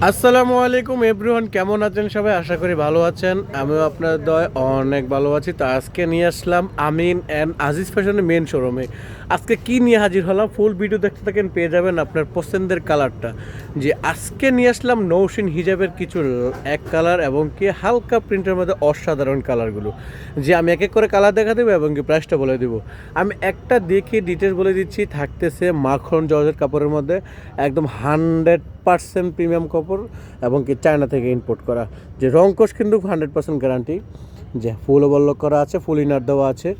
আসসালামু আলাইকুম এভরিওয়ান, কেমন আছেন সবাই? আশা করি ভালো আছেন। আমিও আপনার দয় অনেক ভালো আছি। তো আজকে নিয়ে আসলাম আমিন অ্যান্ড আজিজ ফ্যাশনের মেন শোরুমে। আজকে কি নিয়ে হাজির হলাম, ফুল ভিডিও দেখতে থাকেন, পেয়ে যাবেন আপনার পছন্দের কালারটা। যে আজকে নিয়ে আসলাম নৌশিন হিজাবের কিছু এক কালার এবং কি হালকা প্রিন্টের মধ্যে অসাধারণ কালারগুলো। যে আমি এক এক করে কালার দেখা দেবো এবং কি প্রাইসটা বলে দেবো। আমি একটা দেখে ডিটেলস বলে দিচ্ছি। থাকতেছে মাখন জর্জেট কাপড়ের মধ্যে, একদম 100% প্রিমিয়াম কাপড় এবং কি চায়না থেকে ইম্পোর্ট করা। যে রংকশ কিন্তু 100% গ্যারান্টি। যে ফুল ওভারলক করা আছে, ফুল ইনার দেওয়া আছে।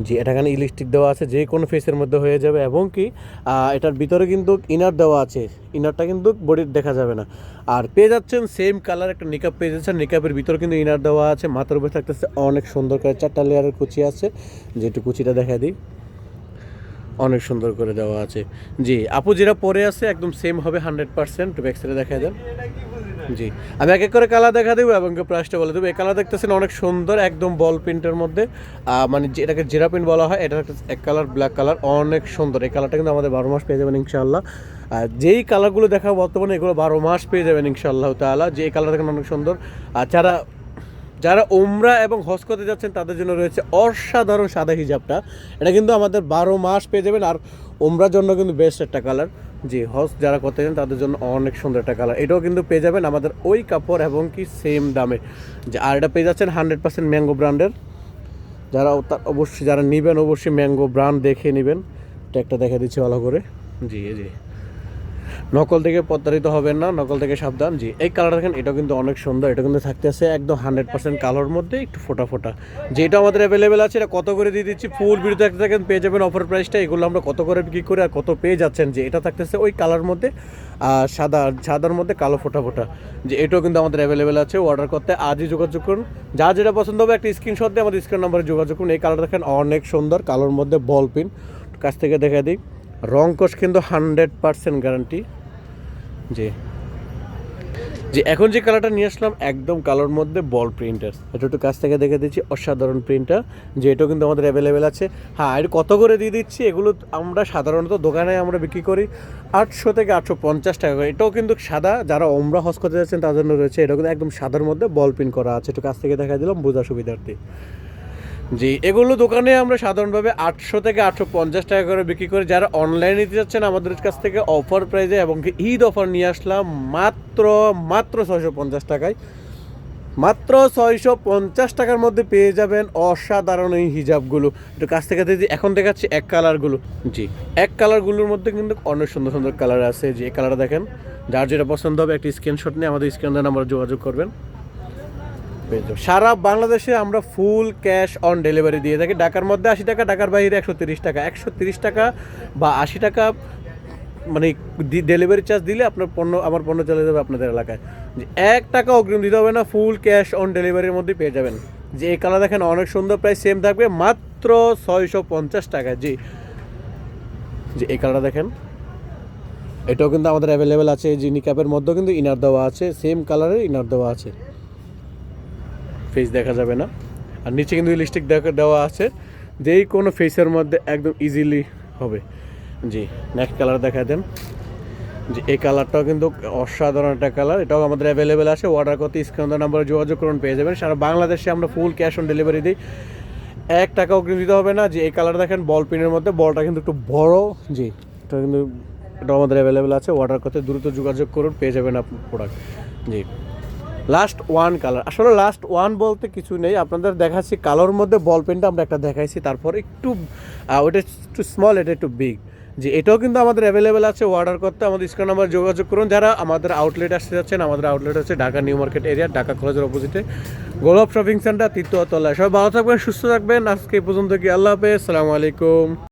জি, এটাখানে ইলাস্টিক দেওয়া আছে, যে কোনো ফেসের মধ্যে হয়ে যাবে এবং কি এটার ভিতরে কিন্তু ইনার দেওয়া আছে। ইনারটা কিন্তু বডির দেখা যাবে না। আর পেয়ে যাচ্ছেন সেম কালার একটা নিকাব পেয়ে যাচ্ছেন। নিকাবের ভিতরে কিন্তু ইনার দেওয়া আছে। মাথার উপরে থাকতেছে অনেক সুন্দর করে 4টা লেয়ারের কুচি আছে। যেটু কুচিটা দেখা দিই, অনেক সুন্দর করে দেওয়া আছে। জি, আপু যেটা পরে আছে একদম সেম হবে 100%। ব্যাক সাইডে দেখা দেন। জি, আমি এক এক করে কালার দেখা দেবো এবং প্রাইসটা বলে দেবো। এই কালার দেখতেছেন অনেক সুন্দর, একদম বল প্রিন্টের মধ্যে, মানে যেটাকে জিরা প্রিন্ট বলা হয়। এটা এক কালার ব্ল্যাক কালার, অনেক সুন্দর। এই কালারটা কিন্তু আমাদের 12 মাস পেয়ে যাবেন ইনশাআল্লাহ। যেই কালারগুলো দেখাবো বর্তমানে এগুলো 12 মাস পেয়ে যাবেন ইনশাআল্লাহ তাআলা। যে এই কালার দেখেন অনেক সুন্দর। আর যারা উমরা এবং হজ করতে যাচ্ছেন তাদের জন্য রয়েছে অসাধারণ সাদা হিজাবটা। এটা কিন্তু আমাদের 12 মাস পেয়ে যাবেন। আর উমরার জন্য কিন্তু বেস্ট একটা কালার। জি, হজ যারা করতে চান তাদের জন্য অনেক সুন্দর একটা কালার। এটাও কিন্তু পেয়ে যাবেন আমাদের ওই কাপড় এবং কি সেম দামে। যে আর এটা পেয়ে যাচ্ছেন 100% ম্যাঙ্গো ব্র্যান্ডের। যারা নেবেন অবশ্যই ম্যাঙ্গো ব্র্যান্ড দেখে নেবেন। একটা দেখা দিচ্ছি ভালো করে। জি জি, নকল থেকে প্রতারিত হবেন না, নকল থেকে সাবধান। জি, এই কালার দেখেন, এটাও কিন্তু অনেক সুন্দর। এটা কিন্তু থাকতেছে একদম 100% কালার মধ্যে একটু ফোটা ফোটা। যেটা আমাদের অ্যাভেলেবেল আছে এটা কত করে দিয়ে দিচ্ছি, ফুল ভিডিও দেখতে থাকেন, পেয়ে যাবেন অফার প্রাইসটা। এগুলো আমরা কত করে বিক্রি করে আর কত পেয়ে যাচ্ছেন। যে এটা থাকতেছে ওই কালার মধ্যে সাদার মধ্যে কালো ফোটা ফোটা। যে এটাও কিন্তু আমাদের অ্যাভেলেবেল আছে। অর্ডার করতে আজই যোগাযোগ করুন। যা যেটা পছন্দ হবে একটা স্ক্রিনশট দিয়ে আমাদের স্ক্রিন নাম্বারে যোগাযোগ করুন। এই কালার দেখেন অনেক সুন্দর, কালোর মধ্যে বল পিন। কাছ থেকে দেখা দিই, রংকশ কিন্তু 100% গ্যারান্টি। জি জি, এখন যে কালারটা নিয়ে আসলাম একদম কালোর মধ্যে বল প্রিন্টার। এটা একটু কাছ থেকে দেখে দিচ্ছি, অসাধারণ প্রিন্টার। যে এটাও কিন্তু আমাদের অ্যাভেলেবেল আছে। হ্যাঁ, এটা কত করে দিয়ে দিচ্ছি, এগুলো আমরা সাধারণত দোকানে আমরা বিক্রি করি 800 থেকে 850 টাকা করে। এটাও কিন্তু সাদা, যারা ওমরা হজ করতে যাচ্ছেন তাদের জন্য রয়েছে। এটা কিন্তু একদম সাদার মধ্যে বল প্রিন্ট করা আছে। একটু কাছ থেকে দেখা দিলাম বোঝা সুবিধার্থে। জি, এগুলো দোকানে আমরা সাধারণভাবে 800 থেকে 850 টাকা করে বিক্রি করি। যারা অনলাইনে নিতে যাচ্ছেন আমাদের কাছ থেকে অফার প্রাইজে এবং ঈদ অফার নিয়ে আসলাম মাত্র 650 টাকায়। মাত্র 650 টাকার মধ্যে পেয়ে যাবেন অসাধারণ এই হিজাবগুলো। একটু কাছ থেকে দিদি, এখন দেখাচ্ছি এক কালারগুলো। জি, এক কালারগুলোর মধ্যে কিন্তু অনেক সুন্দর সুন্দর কালার আছে। যে এই কালারটা দেখেন, যার যেটা পছন্দ হবে একটা স্ক্রিনশট নিয়ে আমাদের স্ক্রিনের নাম্বারে যোগাযোগ করবেন। সারা বাংলাদেশে আমরা ফুল ক্যাশ অন ডেলিভারি দিয়ে থাকি। ঢাকার মধ্যে 80 টাকা, ঢাকার বাইরে 130 টাকা। 130 টাকা বা 80 টাকা মানে ডেলিভারি চার্জ দিলে আমার পণ্য চলে যাবে আপনাদের এলাকায়। যে 1 টাকা অগ্রিম দিতে হবে না, ফুল ক্যাশ অন ডেলিভারির মধ্যে পেয়ে যাবেন। যে এই কালার দেখেন অনেক সুন্দর, প্রাইস সেম থাকবে মাত্র 650 টাকা। জি, যে এই কালারটা দেখেন, এটাও কিন্তু আমাদের অ্যাভেলেবেল আছে। যে নিকাপের মধ্যেও কিন্তু ইনার দেওয়া আছে, সেম কালারের ইনার দেওয়া আছে, ফেস দেখা যাবে না। আর নিচে কিন্তু লিপস্টিক দেওয়া আছে, যেই কোনো ফেসের মধ্যে একদম ইজিলি হবে। জি, নেক্সট কালার দেখা দেন। যে এই কালারটাও কিন্তু অসাধারণ একটা কালার। এটাও আমাদের অ্যাভেলেবেল আছে। অর্ডার করতে স্ক্রিনের নাম্বারে যোগাযোগ করুন, পেয়ে যাবেন। সারা বাংলাদেশে আমরা ফুল ক্যাশ অন ডেলিভারি দিই, 1 টাকা অগ্রিম দিতে হবে না। যে এই কালার দেখেন বল পিনের মধ্যে, বলটা কিন্তু একটু বড়। জি, এটাও আমাদের অ্যাভেলেবেল আছে। অর্ডার করতে দ্রুত যোগাযোগ করুন, পেয়ে যাবেন আপনার প্রোডাক্ট। জি, লাস্ট ওয়ান কালার। আসলে লাস্ট ওয়ান বলতে কিছু নেই, আপনাদের দেখাচ্ছি কালোর মধ্যে বল পেনটা আমরা একটা দেখাইছি। তারপর একটু ওটা একটু স্মল, এটা একটু বিগ। যে এটাও কিন্তু আমাদের অ্যাভেলেবেল আছে। অর্ডার করতে আমাদের স্ক্রিন নাম্বার যোগাযোগ করুন। যারা আমাদের আউটলেট আসতে যাচ্ছেন, আমাদের আউটলেট হচ্ছে Dhaka new market area, Dhaka কলেজের অপোজিটে, গোলাপ শপিং সেন্টার, তৃতীয় তলায়। সবাই ভালো থাকবেন, সুস্থ থাকবেন। আজকে এই পর্যন্ত কি, আল্লাহ হাফেজ, আসসালামু আলাইকুম।